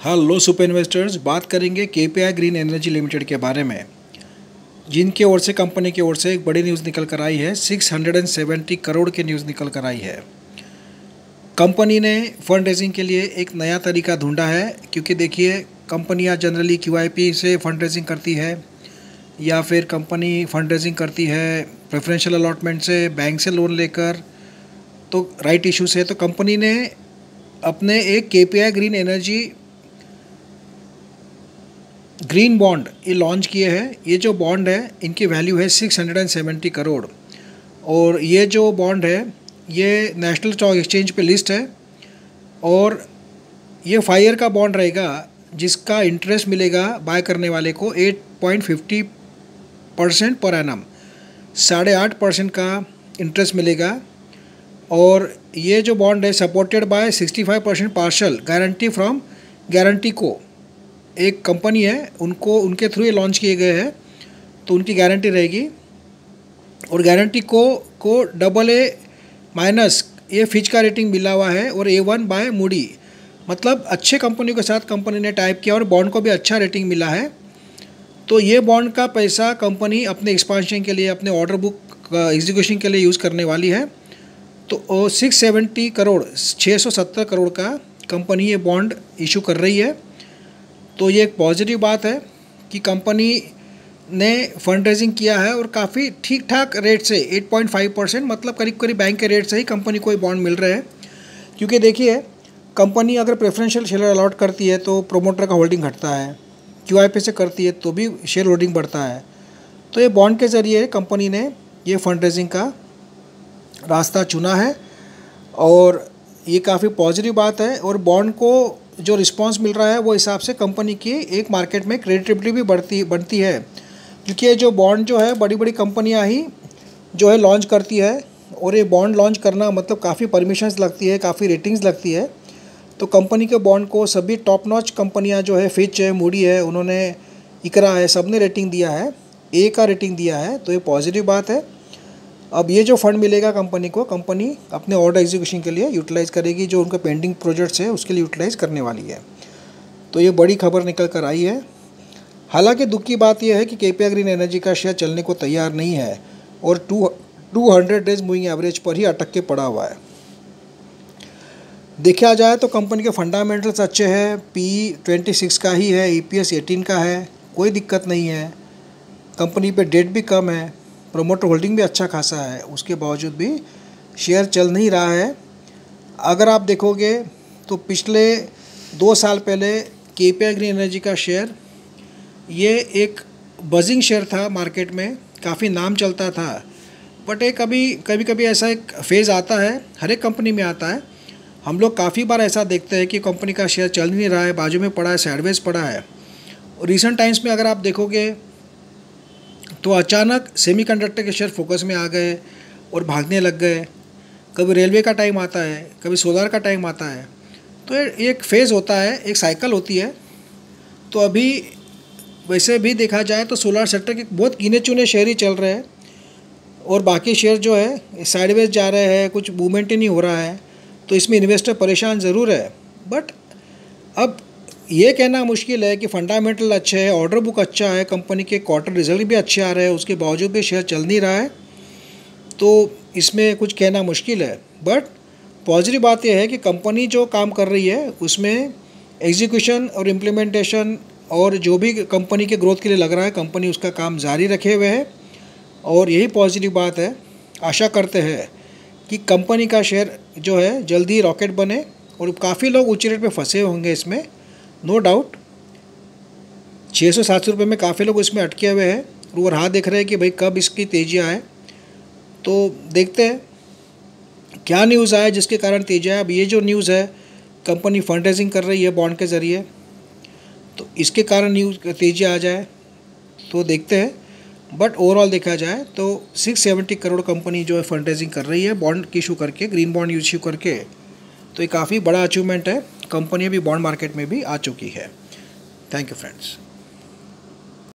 Hello super investors, बात करेंगे KPI green energy limited के बारे में, जिनके ओर से कंपनी की ओर से एक बड़ी न्यूज़ निकल कर आई है। 670 करोड़ की न्यूज़ निकल कर आई है। कंपनी ने फंड रेजिंग के लिए एक नया तरीका ढूंढा है, क्योंकि देखिए कंपनियां जनरली क्यूआईपी से फंड रेजिंग करती है या फिर कंपनी फंड रेजिंग करती है प्रेफरेंशियल अलॉटमेंट से, बैंक से लोन लेकर, तो राइट इशू से। तो कंपनी ने अपने एक KPI green energy green bond ये लॉन्च किए हैं। ये जो बॉन्ड है इनकी वैल्यू है 670 करोड़, और ये जो बॉन्ड है ये नेशनल स्टॉक एक्सचेंज पे लिस्ट है, और ये 5 ईयर का बॉन्ड रहेगा, जिसका इंटरेस्ट मिलेगा बाय करने वाले को 8.50% पर एनम, 8.5% का इंटरेस्ट मिलेगा। और ये जो बॉन्ड है supported by 65% partial guarantee from guarantee को, एक कंपनी है उनको, उनके थ्रू ये लॉन्च किए गए हैं, तो उनकी गारंटी रहेगी। और गारंटी को AA- ये फिच का रेटिंग मिला हुआ है, और A1 बाय मूडी, मतलब अच्छे कंपनी के साथ कंपनी ने टाइप किया और बॉन्ड को भी अच्छा रेटिंग मिला है। तो ये बॉन्ड का पैसा कंपनी अपने एक्सपांशन के लिए, अपने ऑर्डर बुक एग्जीक्यूशन के लिए यूज़ करने वाली है। तो 670 करोड़ का कंपनी ये बॉन्ड इशू कर रही है। तो ये एक पॉजिटिव बात है कि कंपनी ने फंड रेजिंग किया है, और काफ़ी ठीक ठाक रेट से 8.5%, मतलब करीब करीब बैंक के रेट से ही कंपनी को बॉन्ड मिल रहे हैं। क्योंकि देखिए कंपनी अगर प्रेफरेंशियल शेयर अलॉट करती है तो प्रोमोटर का होल्डिंग घटता है, क्यूआईपी से करती है तो भी शेयर होल्डिंग बढ़ता है। तो ये बॉन्ड के ज़रिए कंपनी ने ये फंड रेजिंग का रास्ता चुना है, और ये काफ़ी पॉजिटिव बात है। और बॉन्ड को जो रिस्पांस मिल रहा है वो हिसाब से कंपनी की एक मार्केट में क्रेडिबिलिटी भी बनती है, क्योंकि ये जो बॉन्ड जो है बड़ी बड़ी कंपनियां ही जो है लॉन्च करती है, और ये बॉन्ड लॉन्च करना मतलब काफ़ी परमिशंस लगती है, काफ़ी रेटिंग्स लगती है। तो कंपनी के बॉन्ड को सभी टॉप नॉच कंपनियां जो है, फिच है, मूडी है, उन्होंने इकरा है, सब ने रेटिंग दिया है, ए का रेटिंग दिया है। तो ये पॉजिटिव बात है। अब ये जो फंड मिलेगा कंपनी को, कंपनी अपने ऑर्डर एग्जीक्यूशन के लिए यूटिलाइज़ करेगी, जो उनके पेंडिंग प्रोजेक्ट्स है उसके लिए यूटिलाइज़ करने वाली है। तो ये बड़ी खबर निकल कर आई है। हालांकि दुख की बात यह है कि केपीआई ग्रीन एनर्जी का शेयर चलने को तैयार नहीं है, और 200 डेज मूविंग एवरेज पर ही अटक के पड़ा हुआ है। देखा जाए तो कंपनी के फंडामेंटल्स अच्छे हैं, P26 का ही है, EPS 18 का है, कोई दिक्कत नहीं है। कंपनी पे डेट भी कम है, प्रोमोटर होल्डिंग भी अच्छा खासा है, उसके बावजूद भी शेयर चल नहीं रहा है। अगर आप देखोगे तो पिछले 2 साल पहले केपीआई ग्रीन एनर्जी का शेयर ये एक बजिंग शेयर था, मार्केट में काफ़ी नाम चलता था। बट एक कभी ऐसा एक फेज़ आता है, हर एक कंपनी में आता है। हम लोग काफ़ी बार ऐसा देखते हैं कि कंपनी का शेयर चल नहीं रहा है, बाजू में पड़ा है, साइडवेज पड़ा है। और रिसेंट टाइम्स में अगर आप देखोगे तो अचानक सेमीकंडक्टर के शेयर फोकस में आ गए और भागने लग गए। कभी रेलवे का टाइम आता है, कभी सोलर का टाइम आता है। तो ये एक फेज़ होता है, एक साइकिल होती है। तो अभी वैसे भी देखा जाए तो सोलर सेक्टर के बहुत गिने चुने शेयर ही चल रहे हैं, और बाकी शेयर जो है साइडवेज जा रहे हैं, कुछ मूवमेंट ही नहीं हो रहा है। तो इसमें इन्वेस्टर परेशान ज़रूर है। बट अब ये कहना मुश्किल है कि फंडामेंटल अच्छे है, ऑर्डर बुक अच्छा है, कंपनी के क्वार्टर रिजल्ट भी अच्छे आ रहे हैं, उसके बावजूद भी शेयर चल नहीं रहा है। तो इसमें कुछ कहना मुश्किल है। बट पॉजिटिव बात यह है कि कंपनी जो काम कर रही है उसमें एग्जीक्यूशन और इम्प्लीमेंटेशन, और जो भी कंपनी के ग्रोथ के लिए लग रहा है, कंपनी उसका काम जारी रखे हुए है, और यही पॉजिटिव बात है। आशा करते हैं कि कंपनी का शेयर जो है जल्दी रॉकेट बने, और काफ़ी लोग ऊँचे रेट पे फंसे होंगे इसमें, नो डाउट। 600-700 रुपये में काफ़ी लोग इसमें अटके हुए हैं, और वो राह देख रहे हैं कि भाई कब इसकी तेज़ी आए। तो देखते हैं क्या न्यूज़ आए जिसके कारण तेज़ी आए। अब ये जो न्यूज़ है, कंपनी फंड रेजिंग कर रही है बॉन्ड के ज़रिए, तो इसके कारण न्यूज़ तेज़ी आ जाए तो देखते हैं। बट ओवरऑल देखा जाए तो 670 करोड़ कंपनी जो है फंड रेजिंग कर रही है बॉन्ड इशू करके, ग्रीन बॉन्ड इशू करके। तो ये काफ़ी बड़ा अचीवमेंट है। कंपनी अभी बॉन्ड मार्केट में भी आ चुकी है। Thank you friends.